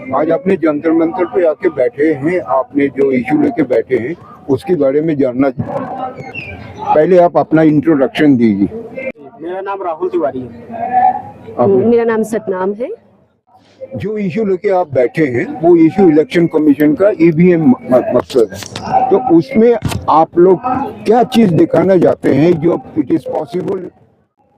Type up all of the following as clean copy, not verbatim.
आज आपने जंतर मंतर पे आके बैठे हैं, आपने जो इशू लेके बैठे हैं उसके बारे में जानना पहले आप अपना इंट्रोडक्शन दीजिए। मेरा नाम राहुल तिवारी है। मेरा नाम सतनाम है। जो इशू लेके आप बैठे हैं वो इशू इलेक्शन कमीशन का ईवीएम मकसद है, तो उसमें आप लोग क्या चीज दिखाना चाहते हैं जो इट इज पॉसिबल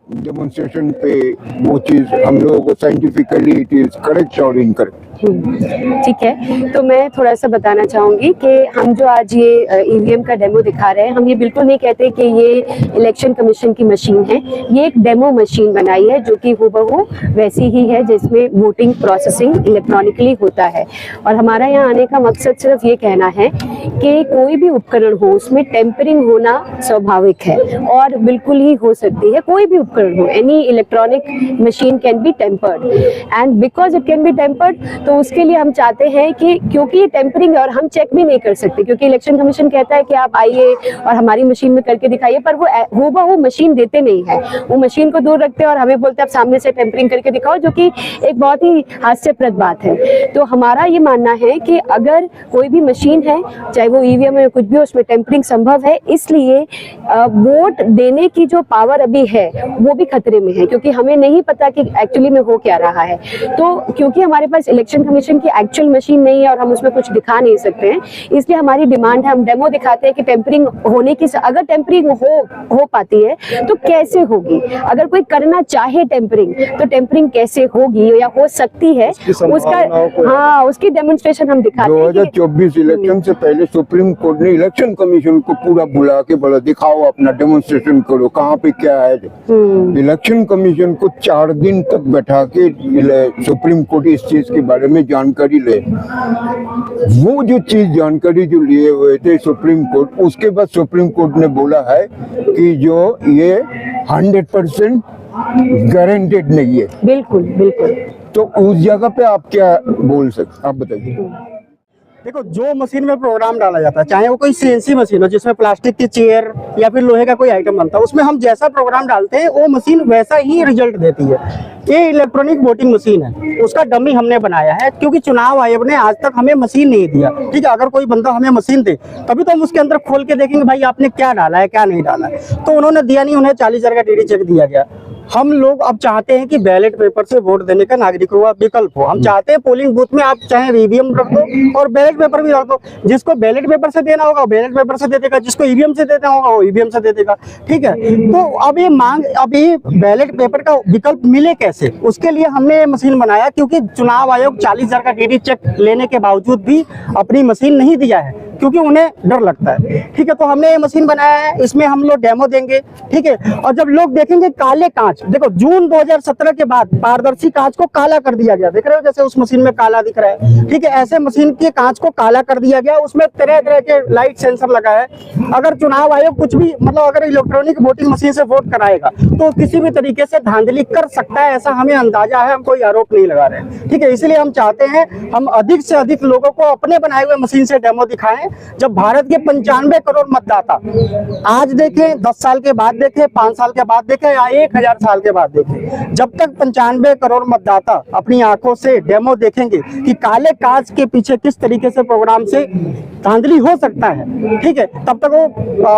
डेमोन्स्ट्रेशन पे वो चीज हम लोगों को साइंटिफिकली इट इज करेक्ट और इनकरेक्ट। ठीक है, तो मैं थोड़ा सा बताना चाहूँगी कि हम जो आज ये ईवीएम का डेमो दिखा रहे हैं, हम ये बिल्कुल नहीं कहते कि ये इलेक्शन कमीशन की मशीन है। ये एक डेमो मशीन बनाई है जो कि हूबहू वैसी ही है जिसमें वोटिंग प्रोसेसिंग इलेक्ट्रॉनिकली होता है। और हमारा यहाँ आने का मकसद सिर्फ ये कहना है कि कोई भी उपकरण हो उसमें टेम्परिंग होना स्वाभाविक है और बिल्कुल ही हो सकती है। कोई भी उपकरण हो, any electronic machine can be tempered and because it can be tempered, तो उसके लिए हम चाहते हैं कि क्योंकि ये टेम्परिंग है और हम चेक भी नहीं कर सकते, क्योंकि इलेक्शन कमीशन कहता है कि आप आइए और हमारी मशीन में करके दिखाइए, पर वो हूबहू मशीन देते नहीं है। वो मशीन को दूर रखते हैं और हमें बोलते हैं आप सामने से टेम्परिंग करके दिखाओ, जो कि एक बहुत ही हास्यप्रद बात है। तो हमारा ये मानना है कि अगर कोई भी मशीन है, चाहे वो ईवीएम है कुछ भी, उसमें टेम्परिंग संभव है। इसलिए वोट देने की जो पावर अभी है वो भी खतरे में है, क्योंकि हमें नहीं पता कि एक्चुअली में हो क्या रहा है। तो क्योंकि हमारे पास इलेक्शन कमीशन की एक्चुअल मशीन नहीं है और हम उसमें कुछ दिखा नहीं सकते हैं, इसलिए हमारी डिमांड है, हम डेमो दिखाते हैं कि टेम्परिंग होने की, अगर टेम्परिंग हो पाती है तो कैसे होगी। अगर कोई करना चाहे टेम्परिंग, तो टेम्परिंग कैसे होगी या हो सकती है, उसका उसकी डेमोन्स्ट्रेशन हम दिखाते हैं। 2024 इलेक्शन से पहले सुप्रीम कोर्ट ने इलेक्शन कमीशन को पूरा बुला के बोला दिखाओ, अपना डेमोन्स्ट्रेशन करो, कहाँ पे क्या है। इलेक्शन कमीशन को 4 दिन तक बैठा के सुप्रीम कोर्ट इस चीज के बारे में जानकारी ले, वो जो चीज जानकारी जो लिए हुए थे सुप्रीम कोर्ट, उसके बाद सुप्रीम कोर्ट ने बोला है कि जो ये 100% गारंटेड नहीं है। बिल्कुल बिल्कुल। तो उस जगह पे आप क्या बोल सकते, आप बताइए। देखो, जो मशीन में प्रोग्राम डाला जाता है, चाहे वो कोई सीएनसी मशीन हो जिसमें प्लास्टिक की चेयर या फिर लोहे का कोई आइटम बनता है, उसमें हम जैसा प्रोग्राम डालते हैं वो मशीन वैसा ही रिजल्ट देती है। ये इलेक्ट्रॉनिक वोटिंग मशीन है, उसका डमी हमने बनाया है, क्योंकि चुनाव आयोग ने आज तक हमें मशीन नहीं दिया। ठीक है, अगर कोई बंदा हमें मशीन दे तभी तो हम उसके अंदर खोल के देखेंगे भाई आपने क्या डाला है क्या नहीं डाला है। तो उन्होंने दिया नहीं, उन्हें 40,000 का टीडी चेक दिया गया। हम लोग अब चाहते हैं कि बैलेट पेपर से वोट देने का नागरिकों का विकल्प हो। हम चाहते हैं पोलिंग बूथ में आप चाहे ईवीएम रख दो और बैलेट पेपर भी रख दो। जिसको बैलेट पेपर से देना होगा बैलेट पेपर से दे देगा, जिसको ईवीएम से देना होगा वो ईवीएम से दे देगा। ठीक है, तो अब ये मांग, अब ये बैलेट पेपर का विकल्प मिले कैसे, उसके लिए हमने ये मशीन बनाया। क्योंकि चुनाव आयोग 40,000 का टीडी चेक लेने के बावजूद भी अपनी मशीन नहीं दिया है, क्योंकि उन्हें डर लगता है। ठीक है, तो हमने ये मशीन बनाया है, इसमें हम लोग डेमो देंगे। ठीक है, और जब लोग देखेंगे काले कांच, देखो जून 2017 के बाद पारदर्शी कांच को काला कर दिया गया, देख रहे हो जैसे उस मशीन में काला दिख रहा है। ठीक है, ऐसे मशीन के कांच को काला कर दिया गया, उसमें तरह तरह के लाइट सेंसर लगा है। अगर चुनाव आयोग कुछ भी मतलब अगर इलेक्ट्रॉनिक वोटिंग मशीन से वोट कराएगा तो किसी भी तरीके से धांधली कर सकता है, ऐसा हमें अंदाजा है। हम कोई आरोप नहीं लगा रहे। ठीक है, इसलिए हम चाहते हैं हम अधिक से अधिक लोगों को अपने बनाए हुए मशीन से डेमो दिखाएं। जब भारत के 95 करोड़ मतदाता आज देखें, 10 साल के बाद देखें, 5 साल के बाद देखें या 1000 साल के बाद देखें, जब तक 95 करोड़ मतदाता अपनी आंखों से डेमो देखेंगे कि काले कांच के पीछे किस तरीके से प्रोग्राम से धांधली हो सकता है, ठीक है, तब तक वो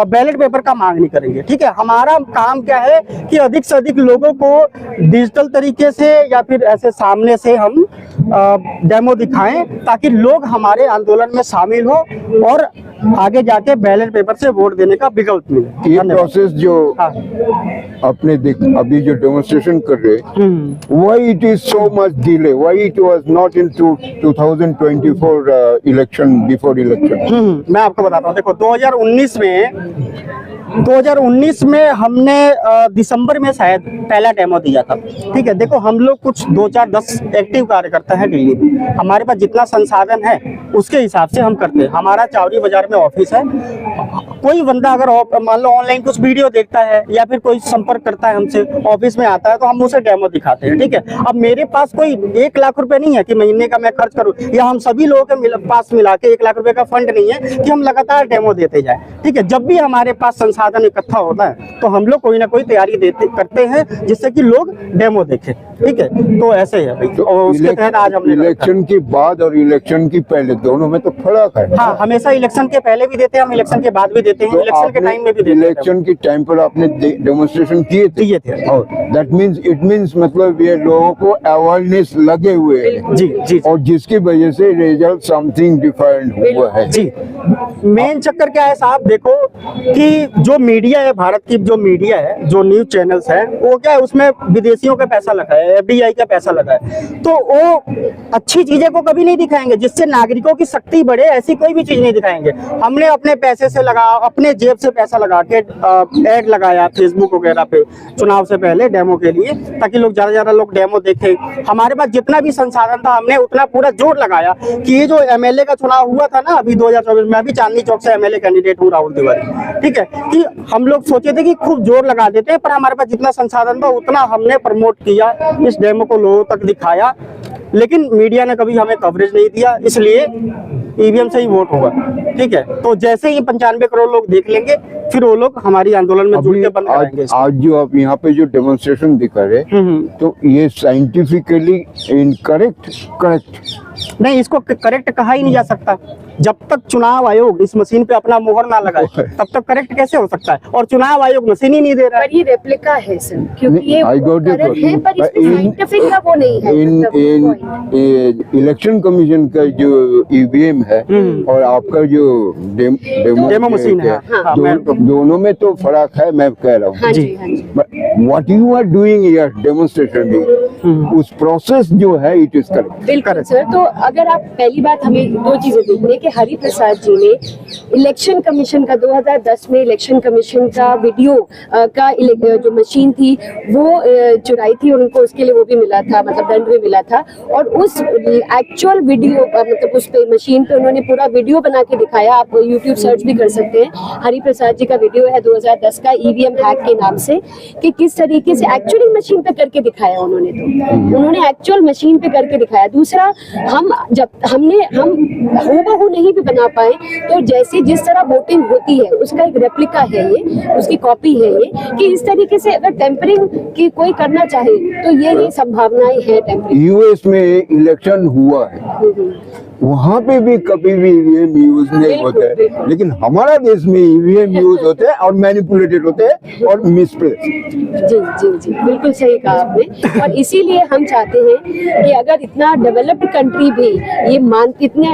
बैलेट पेपर का मांग नहीं करेंगे। ठीक है, हमारा काम क्या है कि अधिक से अधिक लोगों को डिजिटल तरीके से या फिर ऐसे सामने से हम डेमो दिखाएं, ताकि लोग हमारे आंदोलन में शामिल हो और आगे जाके बैलेट पेपर से वोट देने का विकल्प मिले। ये प्रोसेस जो आपने अभी जो डेमोन्स्ट्रेशन कर रहे, why it is so much delay, why it was not in 2024 election, before election? मैं आपको बताता हूँ। देखो 2019 में हमने दिसंबर में शायद पहला डेमो दिया था। ठीक है, देखो हम लोग कुछ 2-4-10 एक्टिव कार्यकर्ता है दिल्ली में, हमारे पास जितना संसाधन है उसके हिसाब से हम करते हैं। हमारा चावड़ी बाजार में ऑफिस है। कोई बंदा अगर मान लो ऑनलाइन कुछ वीडियो देखता है या फिर कोई संपर्क करता है हमसे, ऑफिस में आता है, तो हम उसे डेमो दिखाते हैं। ठीक है, अब मेरे पास कोई 1 लाख रुपए नहीं है कि महीने का मैं खर्च करूं, या हम सभी लोगों के पास मिला के 1 लाख रुपए का फंड नहीं है कि हम लगातार डेमो देते जाए। ठीक है, जब भी हमारे पास संसाधन इकट्ठा होता है तो हम लोग कोई ना कोई तैयारी करते हैं जिससे कि लोग डेमो देखें। ठीक है, तो ऐसे है भाई, तो और उसके तहत आज हमने रखा। इलेक्शन के बाद और इलेक्शन के पहले दोनों में तो फर्क है। हाँ, हमेशा इलेक्शन के पहले भी देते हैं हम, इलेक्शन के बाद भी देते हैं, तो इलेक्शन के टाइम में भी देते हैं। इलेक्शन के टाइम पर आपने डेमोन्स्ट्रेशन किए थे। और दैट मींस इट मींस मतलब ये लोगों को अवेयरनेस लगे हुए है जी जी और जिसकी वजह से रिजल्ट समथिंग डिफरेंट हुआ है। जी। मेन चक्कर क्या है साहब, देखो कि जो मीडिया है, भारत की जो मीडिया है, जो न्यूज चैनल्स है, वो क्या है, उसमें विदेशियों का पैसा लगा है, एफडीआई का पैसा लगा है, तो वो अच्छी चीजें को कभी नहीं दिखाएंगे जिससे नागरिकों की शक्ति बढ़े, ऐसी कोई भी चीज नहीं दिखाएंगे। हमने अपने पैसे से लगा, अपने जेब से पैसा लगा के एड लगाया फेसबुक वगैरह पे चुनाव से पहले डेमो के लिए, ताकि लोग ज्यादा लोग डेमो देखें। हमारे पास जितना भी संसाधन था हमने उतना पूरा जोर लगाया कि ये जो एमएलए का चुनाव हुआ था ना अभी 2024 में, अभी चांदनी चौक से एमएलए कैंडिडेट हूँ राहुल तिवारी, ठीक है, कि हम लोग सोचे थे कि खूब जोर लगा देते हैं, पर हमारे पास जितना संसाधन था उतना हमने प्रमोट किया, इस डेमो को लोगों तक दिखाया, लेकिन मीडिया ने कभी हमें कवरेज नहीं दिया, इसलिए ईवीएम से ही वोट होगा। ठीक है, तो जैसे ही 95 करोड़ लोग देख लेंगे फिर वो लोग हमारी आंदोलन में जुड़ के बंद कराएंगे। आज जो आप यहाँ पे जो डेमोन्स्ट्रेशन दिखा रहे, तो ये साइंटिफिकली इनकरेक्ट करेक्ट नहीं, इसको करेक्ट कहा ही नहीं जा सकता। जब तक चुनाव आयोग इस मशीन पे अपना मोहर ना लगाए तब तक करेक्ट कैसे हो सकता है, और चुनाव आयोग मशीन ही नहीं दे रहा है। पर ये रेप्लिका है सर, क्योंकि ये I got it, करेक्ट है, पर इसमें in- साइंटिफिक का वो नहीं है। इन इलेक्शन कमीशन का जो ईवीएम है और आपका जो डेमो मशीन है, हाँ, दोनों में तो फर्क है, मैं कह रहा हाँ हूँ। जी, हाँ जी। What you are doing here demonstration, उस प्रोसेस जो है इट इज करेक्ट। बिल्कुल सर, तो अगर आप पहली बात हमें दो चीजें देखने कि हरि प्रसाद जी ने इलेक्शन कमीशन का 2010 में इलेक्शन कमीशन का वीडियो का जो मशीन थी वो चुराई थी, और उनको उसके लिए वो भी मिला था, मतलब दंड भी मिला था। और उस एक्चुअल वीडियो मतलब उस पे मशीन पे उन्होंने पूरा वीडियो बना के दिखाया, आप यूट्यूब सर्च भी कर सकते हैं, हरि प्रसाद जी का वीडियो है 2010 का ईवीएम हैक के नाम से, कि किस तरीके से एक्चुअली मशीन पे करके दिखाया उन्होंने। तो उन्होंने एक्चुअल मशीन पे करके दिखाया। दूसरा, हम हूबहू नहीं भी बना पाए तो जैसे जिस तरह वोटिंग होती है उसका एक रेप्लिका है ये, उसकी कॉपी है ये, कि इस तरीके से अगर टेम्परिंग की कोई करना चाहे तो ये संभावनाएं है टेम्परिंग। यूएस में इलेक्शन हुआ है, वहाँ पे भी कभी भी ईवीएम यूज नहीं होता है, लेकिन हमारा देश में ईवीएम यूज होते हैं और मैनिपुलेटेड होते हैं और मिसप्लेस। जी जी जी, बिल्कुल सही कहा आपने। और इसीलिए हम चाहते हैं कि अगर इतना डेवलप्ड कंट्री भी ये इतने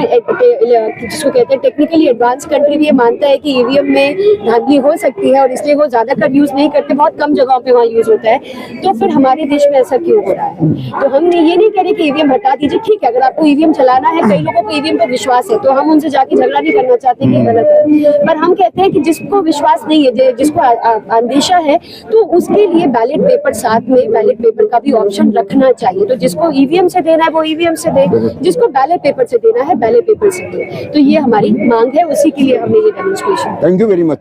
जिसको कहते हैं टेक्निकली एडवांस कंट्री भी ये मानता है कि ईवीएम में धांधली हो सकती है और इसलिए वो ज्यादातर यूज नहीं करते, बहुत कम जगहों पे वहाँ यूज होता है, तो फिर हमारे देश में ऐसा क्यों हो रहा है? तो हम ये नहीं कह रहे कि ईवीएम हटा दीजिए, ठीक है, अगर आपको ईवीएम चलाना है, कई लोगों को ईवीएम पे विश्वास है, तो हम उनसे जाके झगड़ा नहीं करना चाहते कि गलत है, पर हम कहते हैं कि जिसको विश्वास नहीं है, जिसको अंदेशा है, तो उसके लिए बैलेट पेपर, साथ में बैलेट पेपर का भी ऑप्शन रखना चाहिए। तो जिसको ईवीएम से देना है वो ईवीएम से दे, जिसको बैलेट पेपर से देना है बैलेट पेपर से दे। तो ये हमारी मांग है, उसी के लिए हमने ये demonstration. Thank you very much.